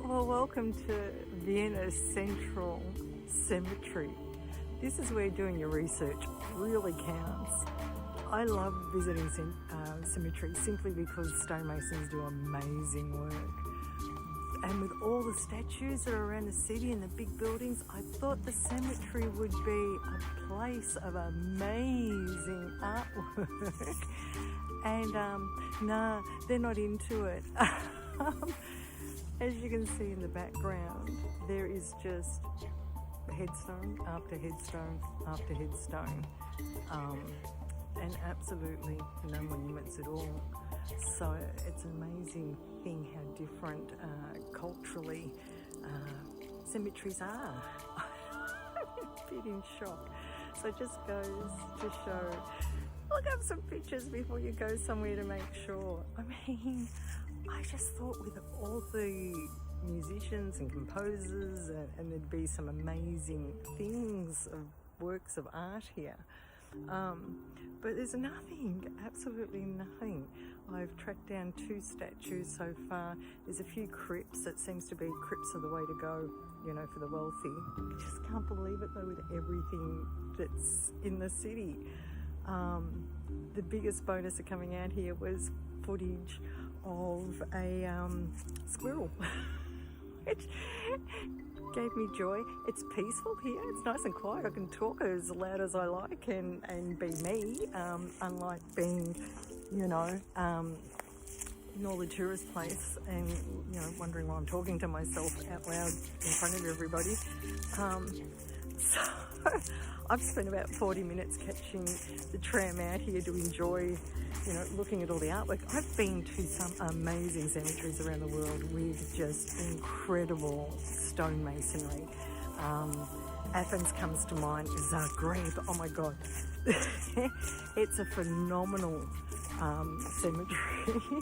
Well, welcome to Vienna Central Cemetery. This is where doing your research really counts. I love visiting cemeteries simply because stonemasons do amazing work. And with all the statues that are around the city and the big buildings, I thought the cemetery would be a place of amazing artwork. And nah, they're not into it. As you can see in the background, there is just headstone after headstone after headstone, and absolutely no monuments at all. So it's an amazing thing how different culturally cemeteries are. I'm a bit in shock. So it just goes to show, look up some pictures before you go somewhere to make sure. I mean, I just thought with all the musicians and composers and there'd be some amazing things of works of art here. But there's nothing, absolutely nothing. I've tracked down 2 statues so far. There's a few crypts. It seems to be crypts are the way to go, you know, for the wealthy. I just can't believe it though with everything that's in the city. The biggest bonus of coming out here was footage of a squirrel, which gave me joy. It's peaceful here, it's nice and quiet. I can talk as loud as I like and be me, unlike being, you know, in all the tourist place and, you know, wondering why I'm talking to myself out loud in front of everybody. So I've spent about 40 minutes catching the tram out here to enjoy, you know, looking at all the artwork. I've been to some amazing cemeteries around the world with just incredible stonemasonry. Athens comes to mind, Zagreb, oh my God. It's a phenomenal cemetery.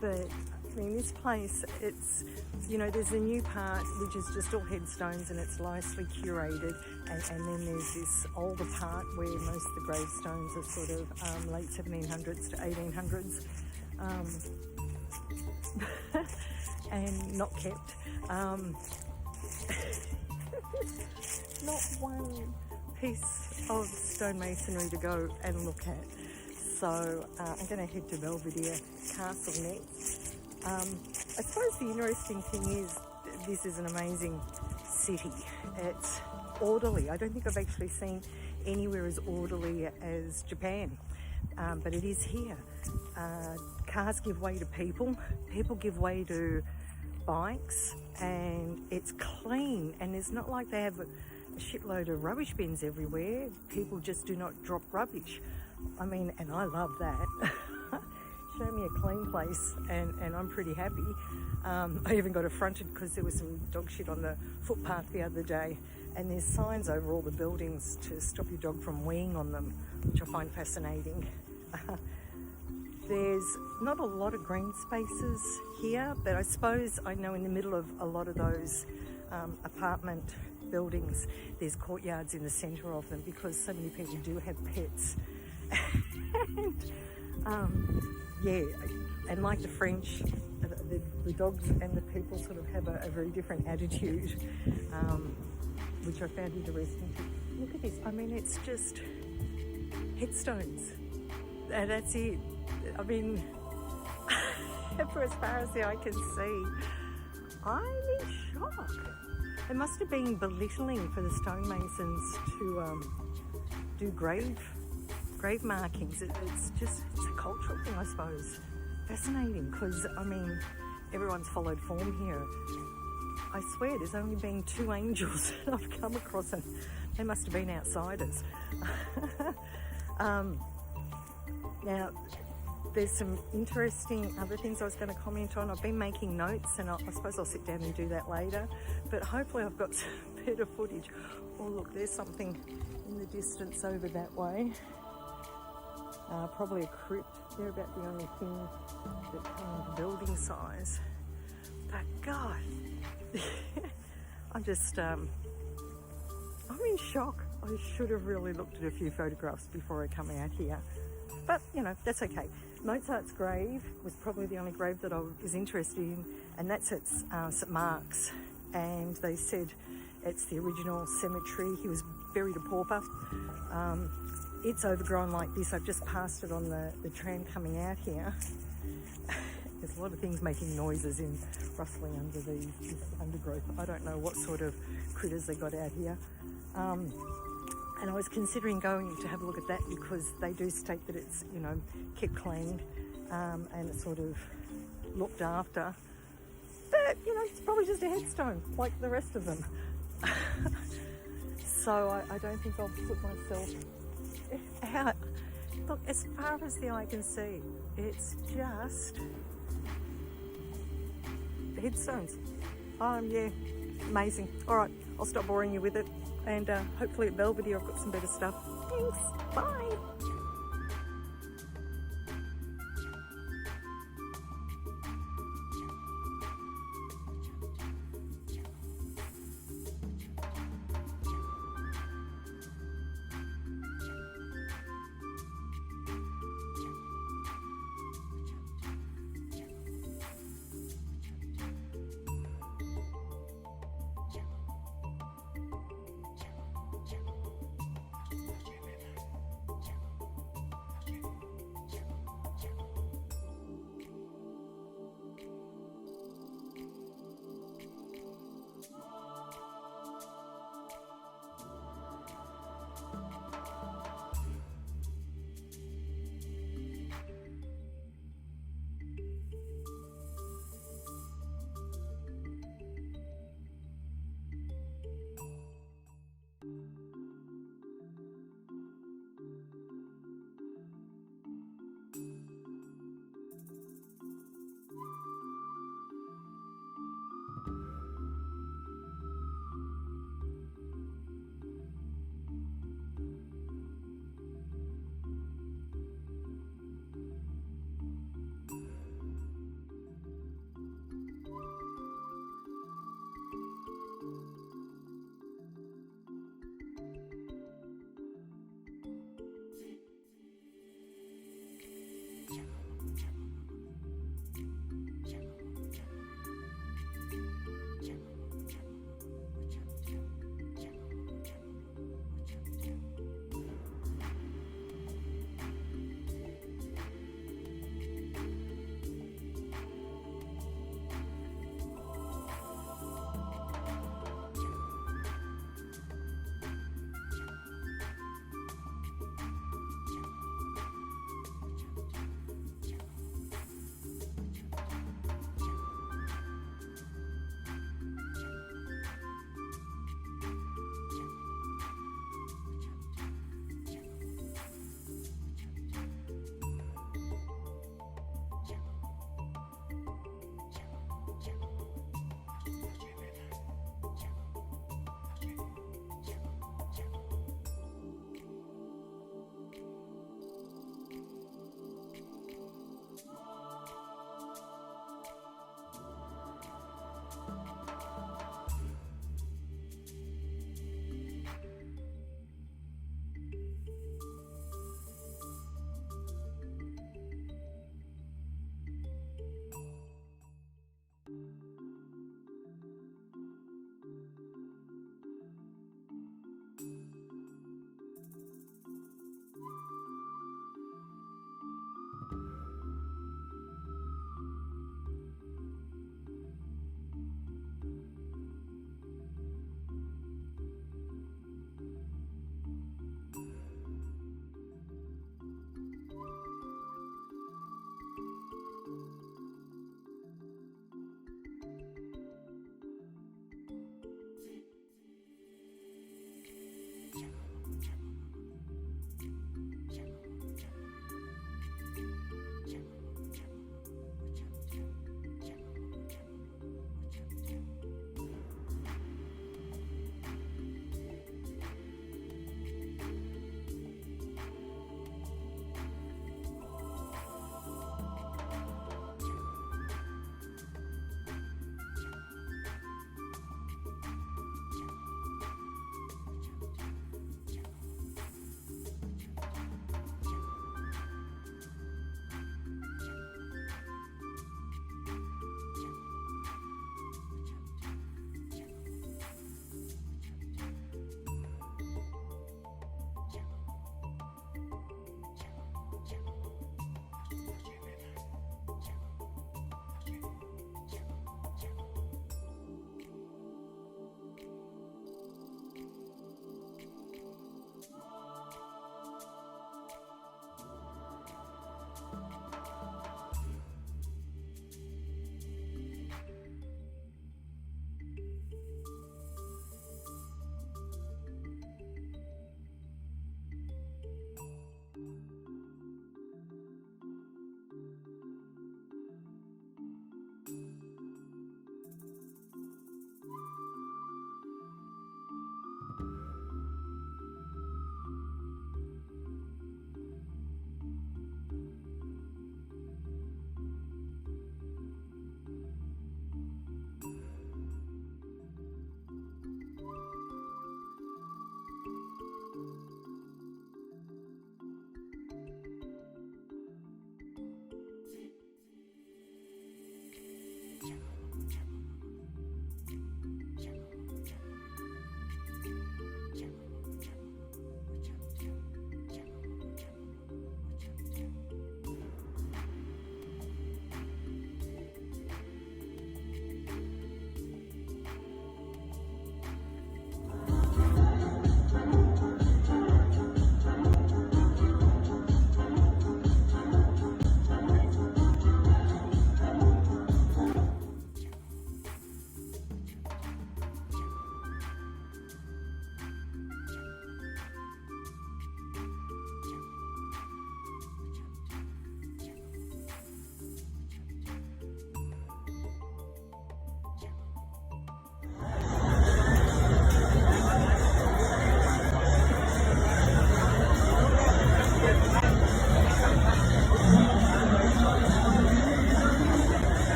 But I mean, this place, it's, you know, there's a new part which is just all headstones and it's nicely curated, and then there's this older part where most of the gravestones are sort of late 1700s to 1800s and not kept. Not one piece of stonemasonry to go and look at. So I'm going to head to Belvedere Castle next. I suppose the interesting thing is this is an amazing city. It's orderly. I don't think I've actually seen anywhere as orderly as Japan, but it is here. Cars give way to people. People give way to bikes, and it's clean, and it's not like they have a shitload of rubbish bins everywhere. People just do not drop rubbish. I mean, and I love that. Show me a clean place and I'm pretty happy. I even got affronted because there was some dog shit on the footpath the other day, and there's signs over all the buildings to stop your dog from weeing on them, which I find fascinating. There's not a lot of green spaces here, but I suppose I know in the middle of a lot of those apartment buildings, there's courtyards in the centre of them because so many people do have pets. And yeah, and like the French, the dogs and the people sort of have a very different attitude, which I found interesting. Look at this, I mean, it's just headstones, and that's it. I mean, for as far as the eye can see, I'm in shock. It must have been belittling for the stonemasons to do grave grave markings. It's a cultural thing, I suppose. Fascinating, because I mean, everyone's followed form here. I swear there's only been 2 angels that I've come across, and they must have been outsiders. Now, there's some interesting other things I was going to comment on. I've been making notes, and I suppose I'll sit down and do that later, but hopefully I've got some better footage. Oh look, there's something in the distance over that way. Probably a crypt. They're about the only thing that come in building size. But God, I'm in shock. I should have really looked at a few photographs before I come out here. But, you know, that's okay. Mozart's grave was probably the only grave that I was interested in, and that's at St Mark's. And they said it's the original cemetery. He was buried a pauper. It's overgrown like this. I've just passed it on the tram coming out here. There's a lot of things making noises in rustling under this undergrowth. I don't know what sort of critters they got out here. And I was considering going to have a look at that, because they do state that it's, you know, kept clean, and it's sort of looked after. But, you know, it's probably just a headstone like the rest of them. So I don't think I'll put myself out. Look, as far as the eye can see, it's just headstones. Yeah, amazing. All right, I'll stop boring you with it, and hopefully at Belvedere I've got some better stuff. Thanks, bye.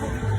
Bye.